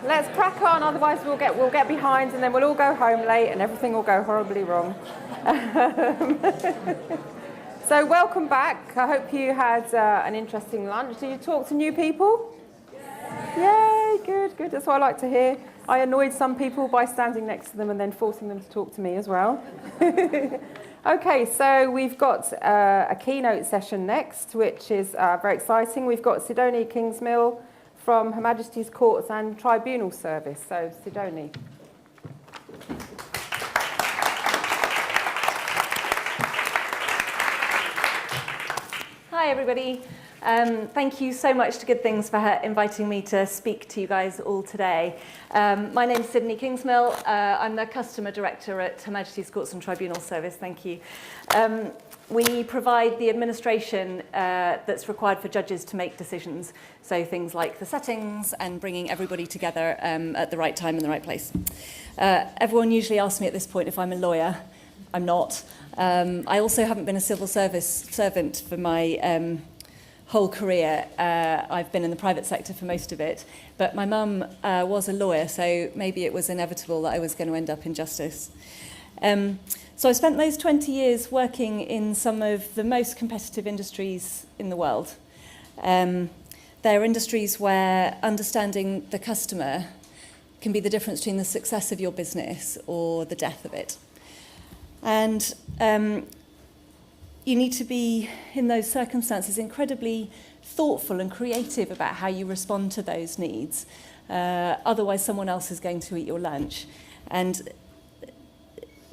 let's crack on, otherwise we'll get behind and then we'll all go home late and everything will go horribly wrong. So welcome back. I hope you had an interesting lunch. Did you talk to new people? Yay, good. That's what I like to hear. I annoyed some people by standing next to them and then forcing them to talk to me as well. Okay, so we've got a keynote session next, which is very exciting. We've got Sidonie Kingsmill from Her Majesty's Courts and Tribunal Service. So, Sidonie. Hi, everybody. Thank you so much to Good Things for inviting me to speak to you guys all today. My name is Sidonie Kingsmill. I'm the Customer Director at Her Majesty's Courts and Tribunal Service. Thank you. We provide the administration that's required for judges to make decisions. So things like the settings and bringing everybody together at the right time in the right place. Everyone usually asks me at this point if I'm a lawyer. I'm not. I also haven't been a civil service servant for my whole career. I've been in the private sector for most of it, but my mum was a lawyer, so maybe it was inevitable that I was going to end up in justice. So I spent those 20 years working in some of the most competitive industries in the world. They're industries where understanding the customer can be the difference between the success of your business or the death of it. And you need to be, in those circumstances, incredibly thoughtful and creative about how you respond to those needs. Otherwise, someone else is going to eat your lunch. And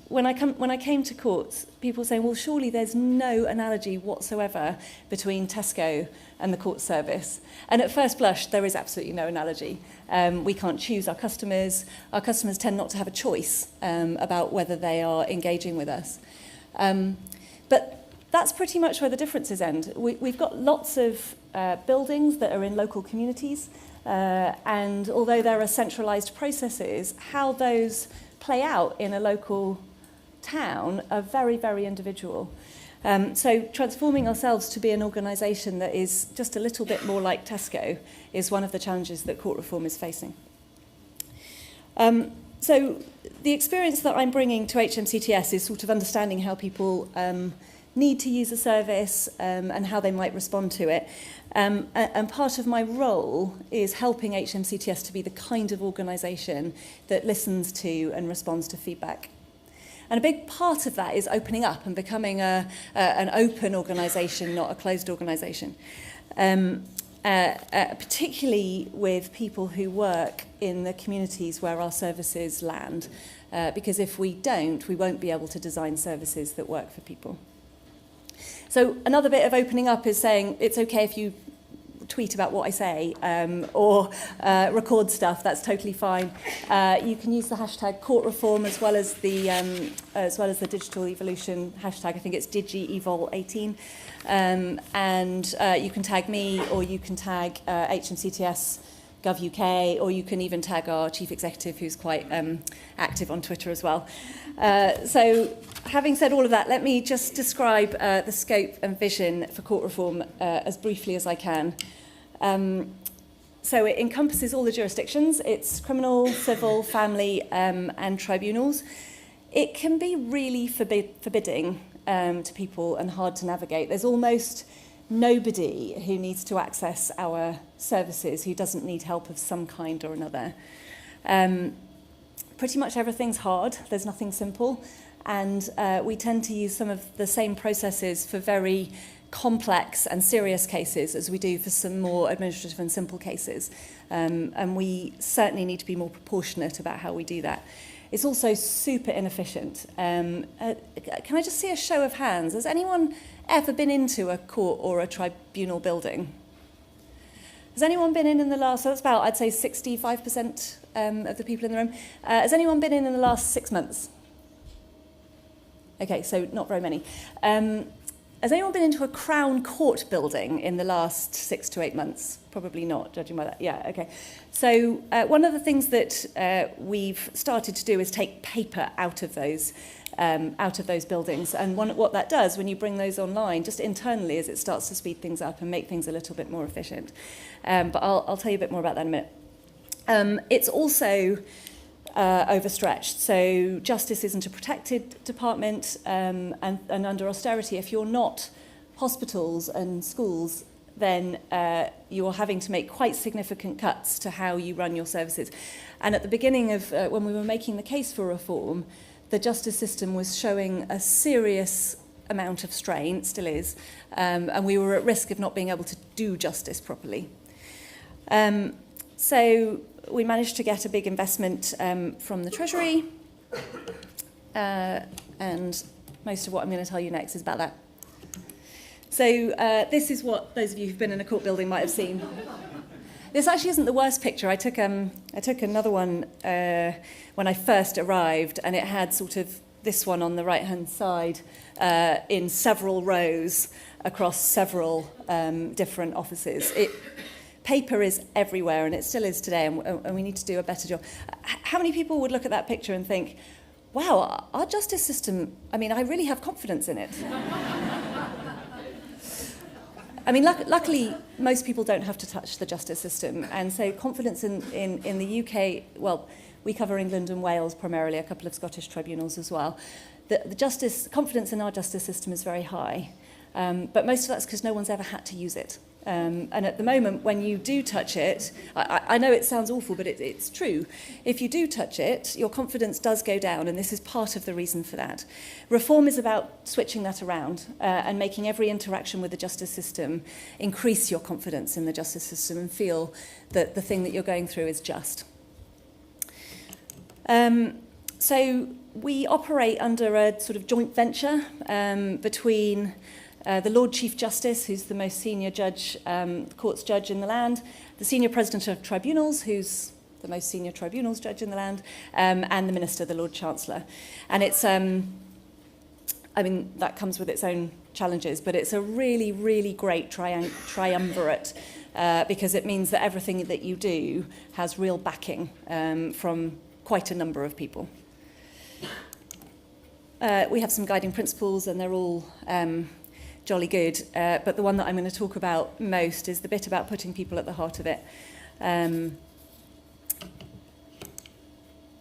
when I came to courts, people were saying, well, surely there's no analogy whatsoever between Tesco and the court service. And at first blush, there is absolutely no analogy. We can't choose our customers. Our customers tend not to have a choice about whether they are engaging with us. But that's pretty much where the differences end. We've got lots of buildings that are in local communities, and although there are centralised processes, how those play out in a local town are very, very individual. So transforming ourselves to be an organisation that is just a little bit more like Tesco is one of the challenges that court reform is facing. So the experience that I'm bringing to HMCTS is sort of understanding how people need to use a service and how they might respond to it. And part of my role is helping HMCTS to be the kind of organisation that listens to and responds to feedback. And a big part of that is opening up and becoming an open organisation, not a closed organisation. Particularly with people who work in the communities where our services land. Because if we don't, we won't be able to design services that work for people. So another bit of opening up is saying it's okay if you tweet about what I say or record stuff. That's totally fine. You can use the hashtag court reform as well as the digital evolution hashtag. I think it's DigiEvol18. And you can tag me, or you can tag HMCTS Gov UK, or you can even tag our chief executive, who's quite active on Twitter as well. So having said all of that, let me just describe the scope and vision for court reform as briefly as I can. So it encompasses all the jurisdictions. It's criminal, civil, family, and tribunals. It can be really forbidding to people and hard to navigate. There's almost nobody who needs to access our services who doesn't need help of some kind or another. Pretty much everything's hard. There's nothing simple. And we tend to use some of the same processes for very complex and serious cases as we do for some more administrative and simple cases. And we certainly need to be more proportionate about how we do that. It's also super inefficient. Can I just see a show of hands? Has anyone ever been into a court or a tribunal building? Has anyone been in the last, so that's about, I'd say, 65% of the people in the room. Has anyone been in the last 6 months? Okay, so not very many. Has anyone been into a Crown Court building in the last 6 to 8 months? Probably not, judging by that. Yeah, okay. So one of the things that we've started to do is take paper out of those buildings. And what that does when you bring those online, just internally, is it starts to speed things up and make things a little bit more efficient. But I'll tell you a bit more about that in a minute. It's also overstretched. So justice isn't a protected department, and under austerity, if you're not hospitals and schools, then you're having to make quite significant cuts to how you run your services. And at the beginning of when we were making the case for reform, the justice system was showing a serious amount of strain, it still is, and we were at risk of not being able to do justice properly. So we managed to get a big investment from the Treasury, and most of what I'm going to tell you next is about that. So this is what those of you who've been in a court building might have seen. This actually isn't the worst picture. I took another one when I first arrived, and it had sort of this one on the right-hand side in several rows across several different offices. Paper is everywhere, and it still is today, and we need to do a better job. How many people would look at that picture and think, wow, our justice system, I mean, I really have confidence in it. I mean, luckily, most people don't have to touch the justice system, and so confidence in the UK, well, we cover England and Wales primarily, a couple of Scottish tribunals as well. The confidence in our justice system is very high, but most of that's because no one's ever had to use it. And at the moment, when you do touch it, I know it sounds awful, but it's true. If you do touch it, your confidence does go down, and this is part of the reason for that. Reform is about switching that around and making every interaction with the justice system increase your confidence in the justice system and feel that the thing that you're going through is just. So we operate under a sort of joint venture between the Lord Chief Justice, who's the most senior judge, courts judge in the land, the Senior President of Tribunals, who's the most senior tribunals judge in the land, and the Minister, the Lord Chancellor. And it's, I mean, that comes with its own challenges, but it's a really, really great triumvirate because it means that everything that you do has real backing from quite a number of people. We have some guiding principles, and they're all jolly good, but the one that I'm going to talk about most is the bit about putting people at the heart of it. And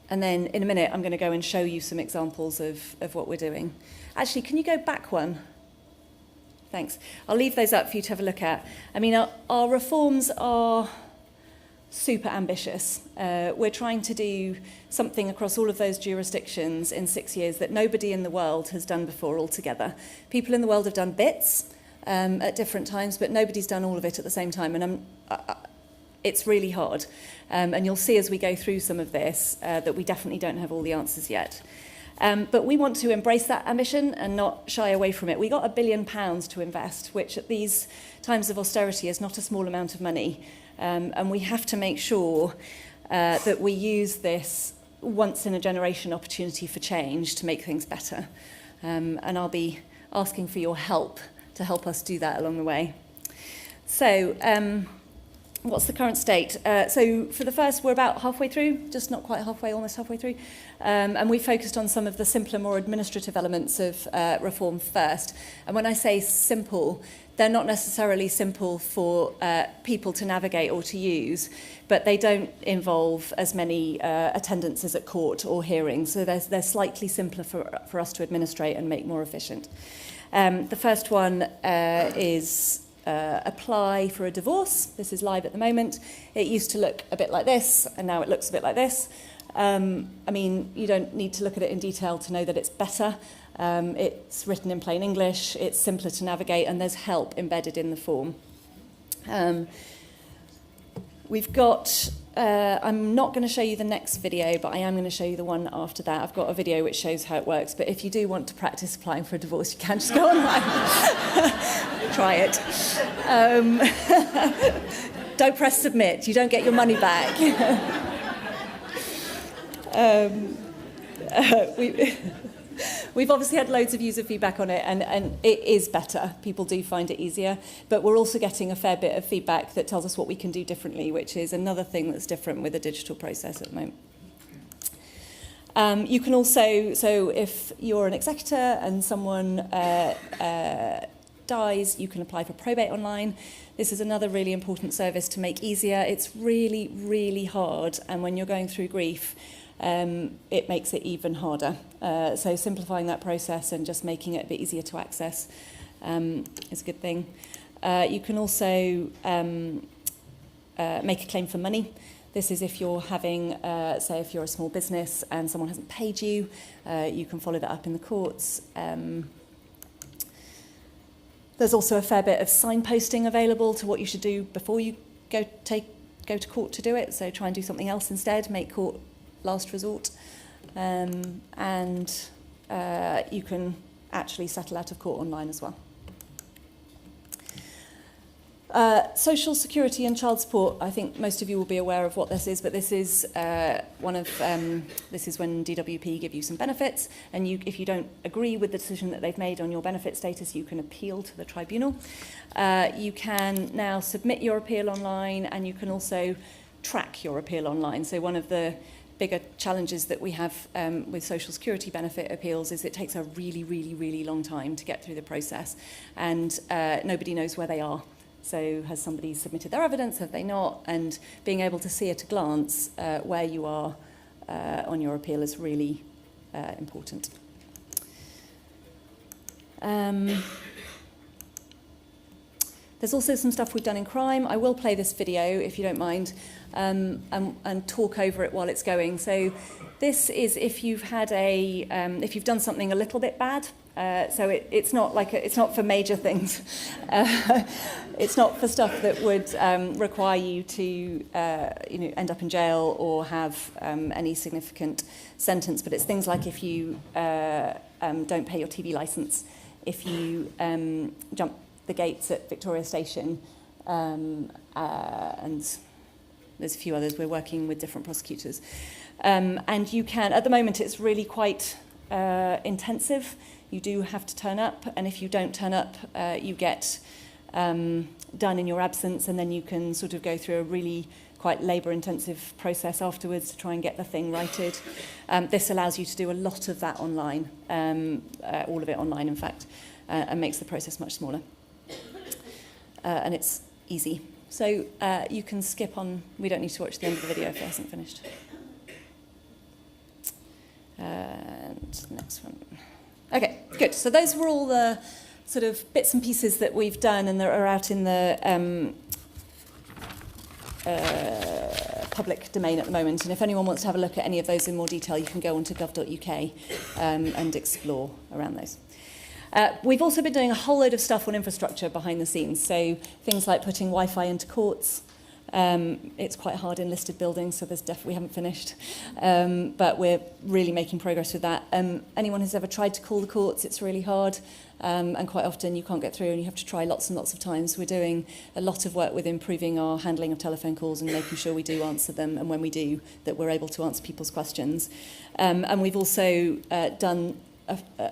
then in a minute, I'm going to go and show you some examples of what we're doing. Actually, can you go back one? Thanks. I'll leave those up for you to have a look at. I mean, our reforms are super ambitious. We're trying to do something across all of those jurisdictions in 6 years that nobody in the world has done before altogether. People in the world have done bits at different times, but nobody's done all of it at the same time, and it's really hard. And you'll see as we go through some of this that we definitely don't have all the answers yet. But we want to embrace that ambition and not shy away from it. We got £1 billion to invest, which at these times of austerity is not a small amount of money. And we have to make sure that we use this once-in-a-generation opportunity for change to make things better. And I'll be asking for your help to help us do that along the way. So, what's the current state? So for the first, we're about halfway through, just not quite halfway, almost halfway through. And we focused on some of the simpler, more administrative elements of reform first. And when I say simple, they're not necessarily simple for people to navigate or to use, but they don't involve as many attendances at court or hearings. So they're slightly simpler for us to administrate and make more efficient. The first one is apply for a divorce. This is live at the moment. It used to look a bit like this, and now it looks a bit like this. I mean, you don't need to look at it in detail to know that it's better. It's written in plain English, it's simpler to navigate, and there's help embedded in the form. We've got, I'm not going to show you the next video, but I am going to show you the one after that. I've got a video which shows how it works, but if you do want to practice applying for a divorce, you can just go online. Try it. Don't press submit, you don't get your money back. We've obviously had loads of user feedback on it, and it is better. People do find it easier, but we're also getting a fair bit of feedback that tells us what we can do differently, which is another thing that's different with the digital process at the moment. You can also, so if you're an executor and someone dies, you can apply for probate online. This is another really important service to make easier. It's really, really hard, and when you're going through grief, it makes it even harder. So simplifying that process and just making it a bit easier to access is a good thing. You can also make a claim for money. This is if you're having, say if you're a small business and someone hasn't paid you, you can follow that up in the courts. There's also a fair bit of signposting available to what you should do before you go to court to do it. So try and do something else instead, make court last resort. And you can actually settle out of court online as well. Social security and child support. I think most of you will be aware of what this is, but this is this is when DWP give you some benefits, and if you don't agree with the decision that they've made on your benefit status, you can appeal to the tribunal. You can now submit your appeal online, and you can also track your appeal online. So one of the bigger challenges that we have with social security benefit appeals is it takes a really, really, really long time to get through the process, and nobody knows where they are. So has somebody submitted their evidence, have they not? And being able to see at a glance where you are on your appeal is really important. There's also some stuff we've done in crime. I will play this video, if you don't mind, and talk over it while it's going. So this is if you've had if you've done something a little bit bad. So it's not like it's not for major things. It's not for stuff that would require you to end up in jail or have any significant sentence. But it's things like if you don't pay your TV license, if you jump the gates at Victoria Station, and there's a few others. We're working with different prosecutors, and you can. At the moment, it's really quite intensive. You do have to turn up, and if you don't turn up, you get done in your absence, and then you can sort of go through a really quite labour-intensive process afterwards to try and get the thing righted. This allows you to do a lot of that online, all of it online, in fact, and makes the process much smaller. And it's easy. So you can skip on. We don't need to watch the end of the video if it hasn't finished. And the next one. Okay, good. So those were all the sort of bits and pieces that we've done and that are out in the public domain at the moment. And if anyone wants to have a look at any of those in more detail, you can go onto gov.uk and explore around those. We've also been doing a whole load of stuff on infrastructure behind the scenes. So things like putting Wi-Fi into courts. It's quite hard in listed buildings, so we haven't finished. But we're really making progress with that. Anyone who's ever tried to call the courts, it's really hard. And quite often you can't get through and you have to try lots and lots of times. We're doing a lot of work with improving our handling of telephone calls and making sure we do answer them, and when we do, that we're able to answer people's questions. And we've also done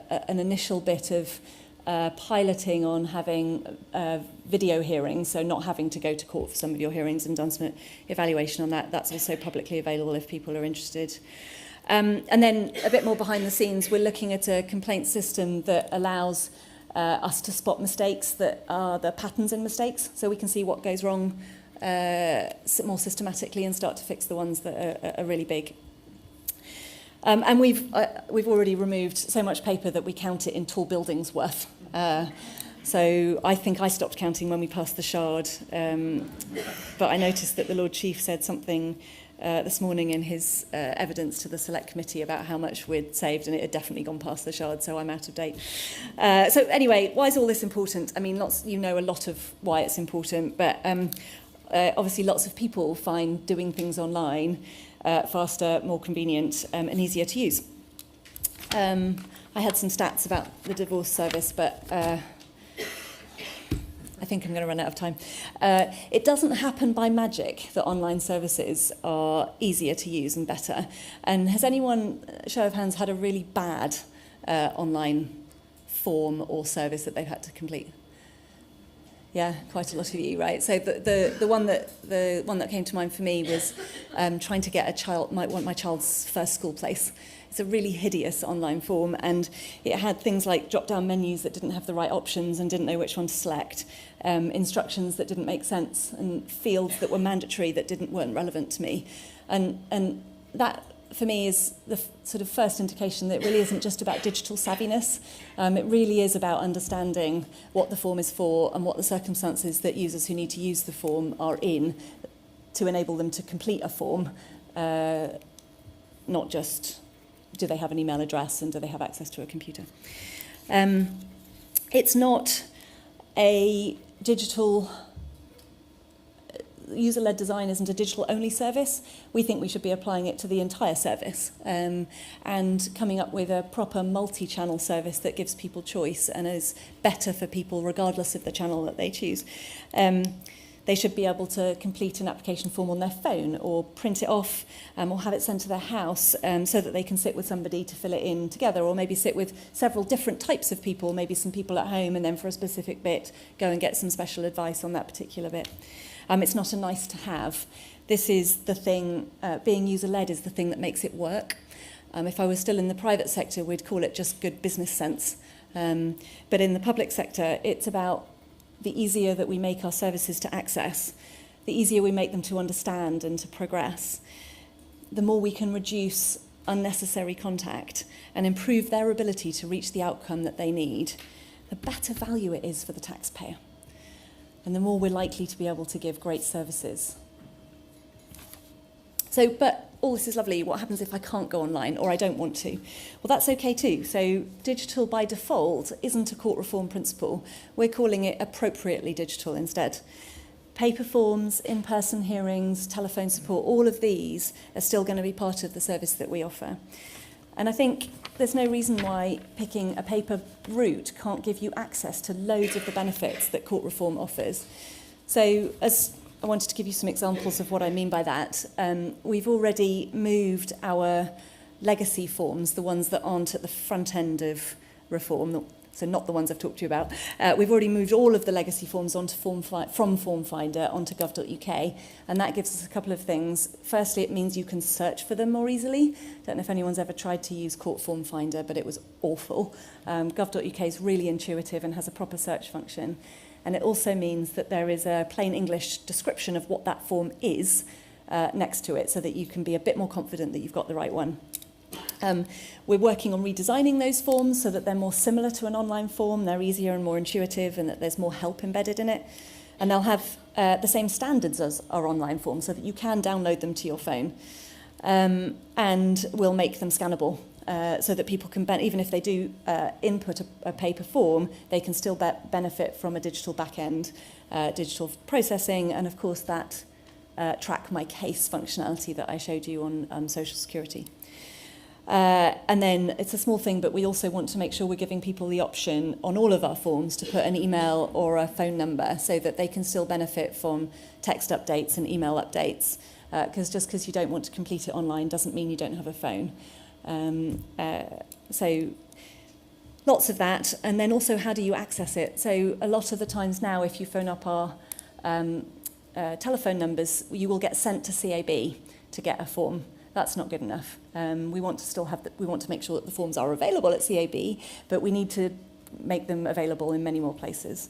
an initial bit of piloting on having video hearings, so not having to go to court for some of your hearings, and done some evaluation on that. That's also publicly available if people are interested. And then a bit more behind the scenes, we're looking at a complaint system that allows us to spot mistakes that are the patterns in mistakes, so we can see what goes wrong more systematically and start to fix the ones that are really big. And we've already removed so much paper that we count it in tall buildings worth. So I think I stopped counting when we passed the Shard, but I noticed that the Lord Chief said something this morning in his evidence to the Select Committee about how much we'd saved, and it had definitely gone past the Shard, so I'm out of date. So anyway, why is all this important? I mean, you know a lot of why it's important, but obviously lots of people find doing things online faster, more convenient, and easier to use. I had some stats about the divorce service, but I think I'm going to run out of time. It doesn't happen by magic that online services are easier to use and better. And has anyone, show of hands, had a really bad online form or service that they've had to complete? Yeah, quite a lot of you, right? So the one that came to mind for me was trying to get my child's first school place. It's a really hideous online form, and it had things like drop-down menus that didn't have the right options and didn't know which one to select, instructions that didn't make sense, and fields that were mandatory that weren't relevant to me. And that, for me, is the sort of first indication that it really isn't just about digital savviness. It really is about understanding what the form is for and what the circumstances that users who need to use the form are in to enable them to complete a form, not just do they have an email address and do they have access to a computer. It's not a digital... User-led design isn't a digital-only service. We think we should be applying it to the entire service and coming up with a proper multi-channel service that gives people choice and is better for people regardless of the channel that they choose. They should be able to complete an application form on their phone or print it off or have it sent to their house so that they can sit with somebody to fill it in together, or maybe sit with several different types of people, maybe some people at home, and then for a specific bit go and get some special advice on that particular bit. It's not a nice to have. This is the thing, being user-led is the thing that makes it work. If I was still in the private sector, we'd call it just good business sense. But in the public sector, it's about the easier that we make our services to access, the easier we make them to understand and to progress, the more we can reduce unnecessary contact and improve their ability to reach the outcome that they need, the better value it is for the taxpayer. And the more we're likely to be able to give great services. So, but all this is lovely. What happens if I can't go online or I don't want to? Well, that's okay too. So digital by default isn't a court reform principle. We're calling it appropriately digital instead. Paper forms, in-person hearings, telephone support, all of these are still going to be part of the service that we offer. And I think there's no reason why picking a paper route can't give you access to loads of the benefits that court reform offers. So as I wanted to give you some examples of what I mean by that, we've already moved our legacy forms, the ones that aren't at the front end of reform, so not the ones I've talked to you about. We've already moved all of the legacy forms onto from Form Finder onto gov.uk, and that gives us a couple of things. Firstly, it means you can search for them more easily. Don't know if anyone's ever tried to use Court Form Finder, but it was awful. Gov.uk is really intuitive and has a proper search function. And it also means that there is a plain English description of what that form is next to it, so that you can be a bit more confident that you've got the right one. We're working on redesigning those forms so that they're more similar to an online form, they're easier and more intuitive, and that there's more help embedded in it. And they'll have the same standards as our online forms, so that you can download them to your phone. And we'll make them scannable, so that people can, even if they do input a paper form, they can still benefit from a digital back-end, digital processing, and of course that track my case functionality that I showed you on Social Security. And then it's a small thing, but we also want to make sure we're giving people the option on all of our forms to put an email or a phone number so that they can still benefit from text updates and email updates. Because just because you don't want to complete it online doesn't mean you don't have a phone. So lots of that. And then also, how do you access it? So a lot of the times now, if you phone up our telephone numbers, you will get sent to CAB to get a form. That's not good enough. We want to still have we want to make sure that the forms are available at CAB, but we need to make them available in many more places.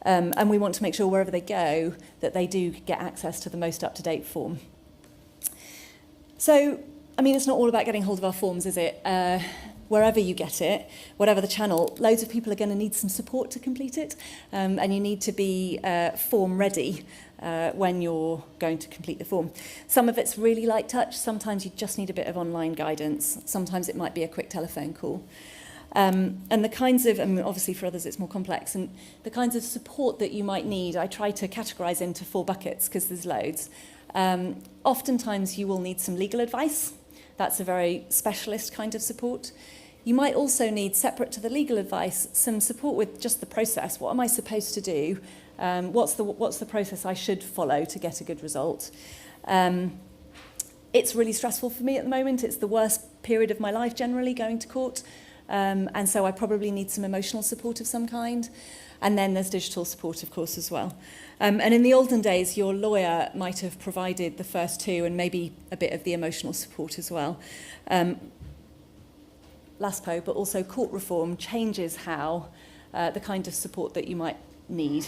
And we want to make sure wherever they go that they do get access to the most up-to-date form. So, I mean, it's not all about getting hold of our forms, is it? Wherever you get it, whatever the channel, loads of people are going to need some support to complete it, and you need to be form ready when you're going to complete the form. Some of it's really light touch, sometimes you just need a bit of online guidance, sometimes it might be a quick telephone call. And the kinds of, I mean, obviously for others it's more complex, and the kinds of support that you might need, I try to categorise into 4 buckets because there's loads. Oftentimes you will need some legal advice. That's a very specialist kind of support. You might also need, separate to the legal advice, some support with just the process. What am I supposed to do? What's the process I should follow to get a good result? It's really stressful for me at the moment. It's the worst period of my life generally, going to court. And so I probably need some emotional support of some kind. And then there's digital support, of course, as well. And in the olden days, your lawyer might have provided the first two and maybe a bit of the emotional support as well. LASPO, but also court reform changes how the kind of support that you might need.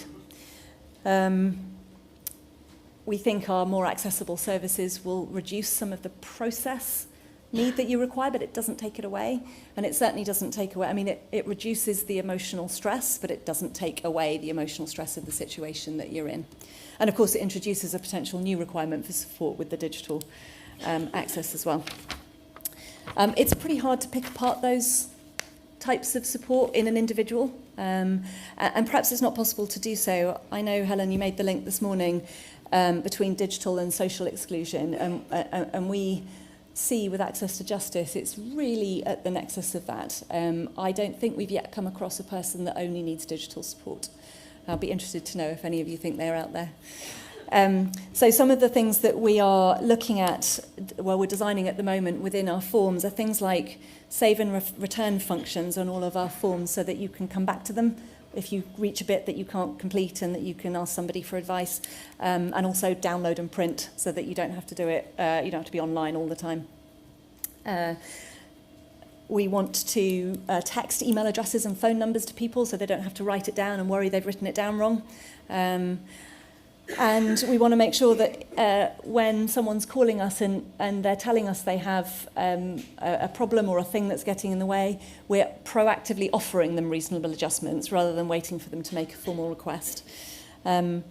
We think our more accessible services will reduce some of the process need that you require, but it doesn't take it away. And it certainly doesn't take away, I mean, it reduces the emotional stress, but it doesn't take away the emotional stress of the situation that you're in. And of course, it introduces a potential new requirement for support with the digital access as well. It's pretty hard to pick apart those types of support in an individual, and perhaps it's not possible to do so. I know, Helen, you made the link this morning between digital and social exclusion, and we see with access to justice, it's really at the nexus of that. I don't think we've yet come across a person that only needs digital support. I'll be interested to know if any of you think they're out there. So some of the things that we are looking at, well, we're designing at the moment within our forms are things like save and return functions on all of our forms so that you can come back to them if you reach a bit that you can't complete and that you can ask somebody for advice, and also download and print so that you don't have to do it, you don't have to be online all the time. We want to text email addresses and phone numbers to people so they don't have to write it down and worry they've written it down wrong. And we want to make sure that when someone's calling us and they're telling us they have a problem or a thing that's getting in the way, we're proactively offering them reasonable adjustments rather than waiting for them to make a formal request. I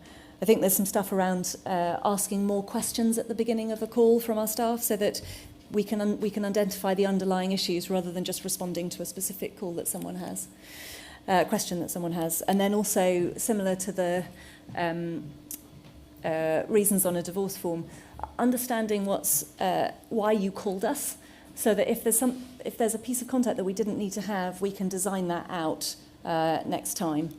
think there's some stuff around asking more questions at the beginning of a call from our staff so that we can identify the underlying issues rather than just responding to a specific call that someone has, question that someone has. And then also, similar to the reasons on a divorce form, understanding why you called us, so that if there's a piece of contact that we didn't need to have, we can design that out next time.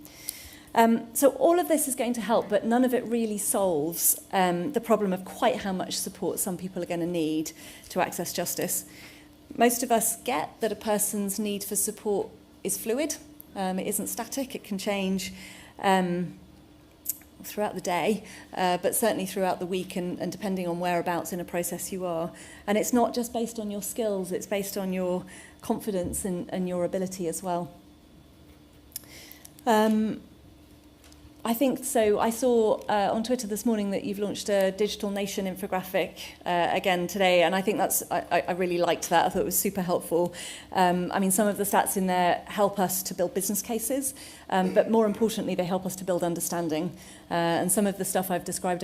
So all of this is going to help, but none of it really solves the problem of quite how much support some people are going to need to access justice. Most of us get that a person's need for support is fluid. It isn't static. It can change throughout the day, but certainly throughout the week and depending on whereabouts in a process you are. And it's not just based on your skills, it's based on your confidence and your ability as well. I think so. I saw on Twitter this morning that you've launched a Digital Nation infographic again today, and I think I really liked that. I thought it was super helpful. I mean, some of the stats in there help us to build business cases, but more importantly, they help us to build understanding. And some of the stuff I've described,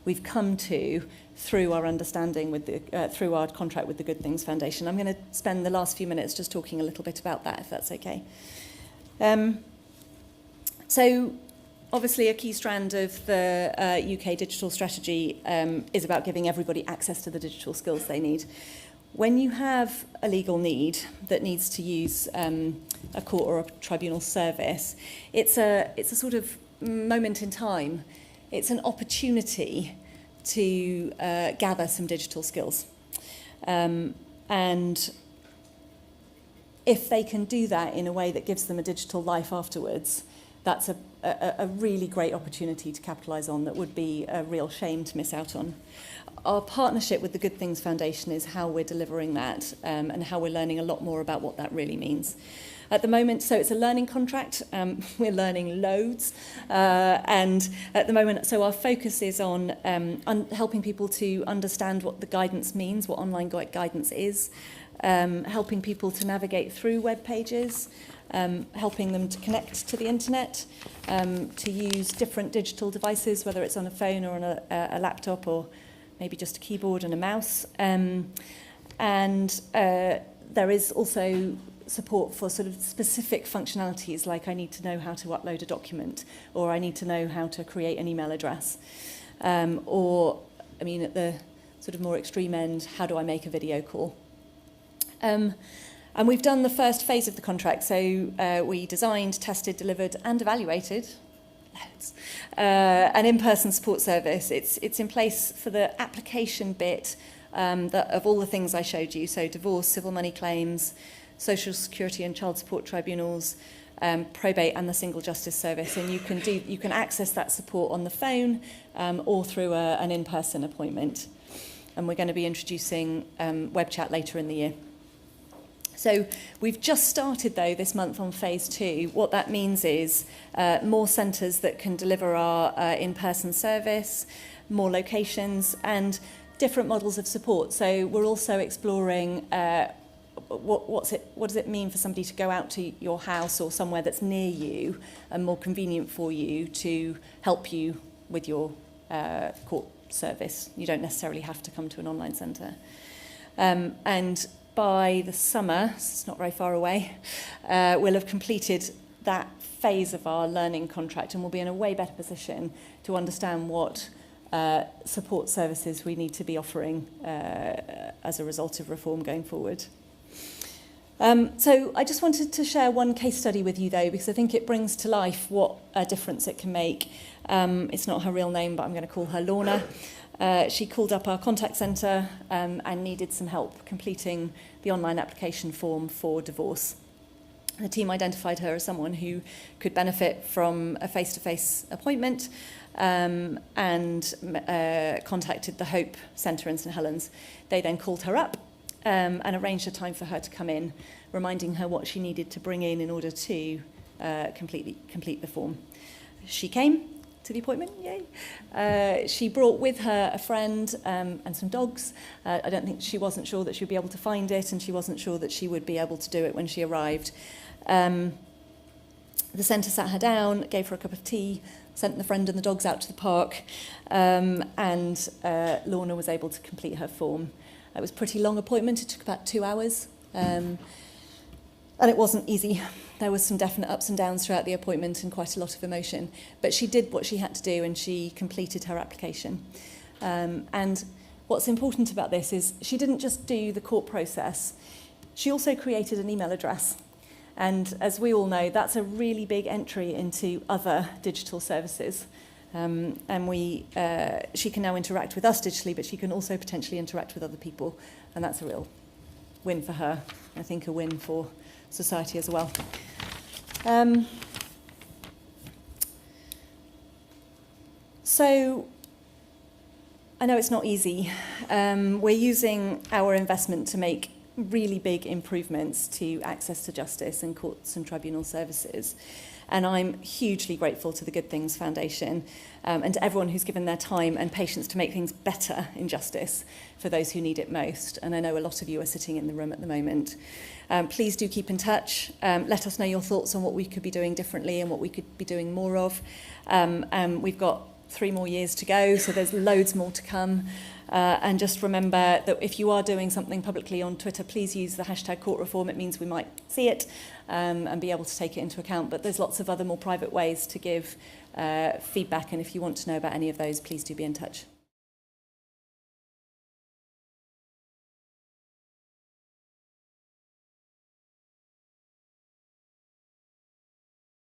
we've come to through our understanding with through our contract with the Good Things Foundation. I'm going to spend the last few minutes just talking a little bit about that, if that's okay. So obviously a key strand of the UK digital strategy is about giving everybody access to the digital skills they need. When you have a legal need that needs to use a court or a tribunal service, it's a sort of moment in time. It's an opportunity to gather some digital skills. And if they can do that in a way that gives them a digital life afterwards, that's a really great opportunity to capitalise on that would be a real shame to miss out on. Our partnership with the Good Things Foundation is how we're delivering that and how we're learning a lot more about what that really means. At the moment, so it's a learning contract. We're learning loads. And at the moment, so our focus is on helping people to understand what the guidance means, what online guidance is, helping people to navigate through web pages, helping them to connect to the internet, to use different digital devices, whether it's on a phone or on a laptop or maybe just a keyboard and a mouse. And there is also support for sort of specific functionalities, like I need to know how to upload a document, or I need to know how to create an email address. Or, I mean, at the sort of more extreme end, how do I make a video call? And we've done the first phase of the contract. So we designed, tested, delivered, and evaluated an in-person support service. It's in place for the application bit of all the things I showed you. So divorce, civil money claims, social security and child support tribunals, probate and the single justice service. And you can access that support on the phone or through an in-person appointment. And we're going to be introducing web chat later in the year. So we've just started, though, this month on phase 2. What that means is more centres that can deliver our in-person service, more locations, and different models of support. So we're also exploring what does it mean for somebody to go out to your house or somewhere that's near you and more convenient for you to help you with your court service. You don't necessarily have to come to an online centre. And by the summer, it's not very far away, we'll have completed that phase of our learning contract and we'll be in a way better position to understand what support services we need to be offering as a result of reform going forward. So I just wanted to share one case study with you, though, because I think it brings to life what a difference it can make. It's not her real name, but I'm going to call her Lorna. She called up our contact centre and needed some help completing the online application form for divorce. The team identified her as someone who could benefit from a face-to-face appointment and contacted the Hope Centre in St Helens. They then called her up and arranged a time for her to come in, reminding her what she needed to bring in order to complete the form. She came to the appointment, yay. She brought with her a friend and some dogs. I don't think she wasn't sure that she'd be able to find it, and she wasn't sure that she would be able to do it when she arrived. The centre sat her down, gave her a cup of tea, sent the friend and the dogs out to the park, and Lorna was able to complete her form. It was a pretty long appointment. It took about 2 hours, and it wasn't easy. There was some definite ups and downs throughout the appointment and quite a lot of emotion. But she did what she had to do and she completed her application. And what's important about this is she didn't just do the court process. She also created an email address. And as we all know, that's a really big entry into other digital services. And she can now interact with us digitally, but she can also potentially interact with other people. And that's a real win for her. I think a win for society as well. So I know it's not easy. We're using our investment to make really big improvements to access to justice and courts and tribunal services. And I'm hugely grateful to the Good Things Foundation and to everyone who's given their time and patience to make things better in justice for those who need it most. And I know a lot of you are sitting in the room at the moment. Please do keep in touch. Let us know your thoughts on what we could be doing differently and what we could be doing more of. We've got 3 more years to go, so there's loads more to come. And just remember that if you are doing something publicly on Twitter, please use the hashtag court reform. It means we might see it and be able to take it into account. But there's lots of other more private ways to give feedback. And if you want to know about any of those, please do be in touch.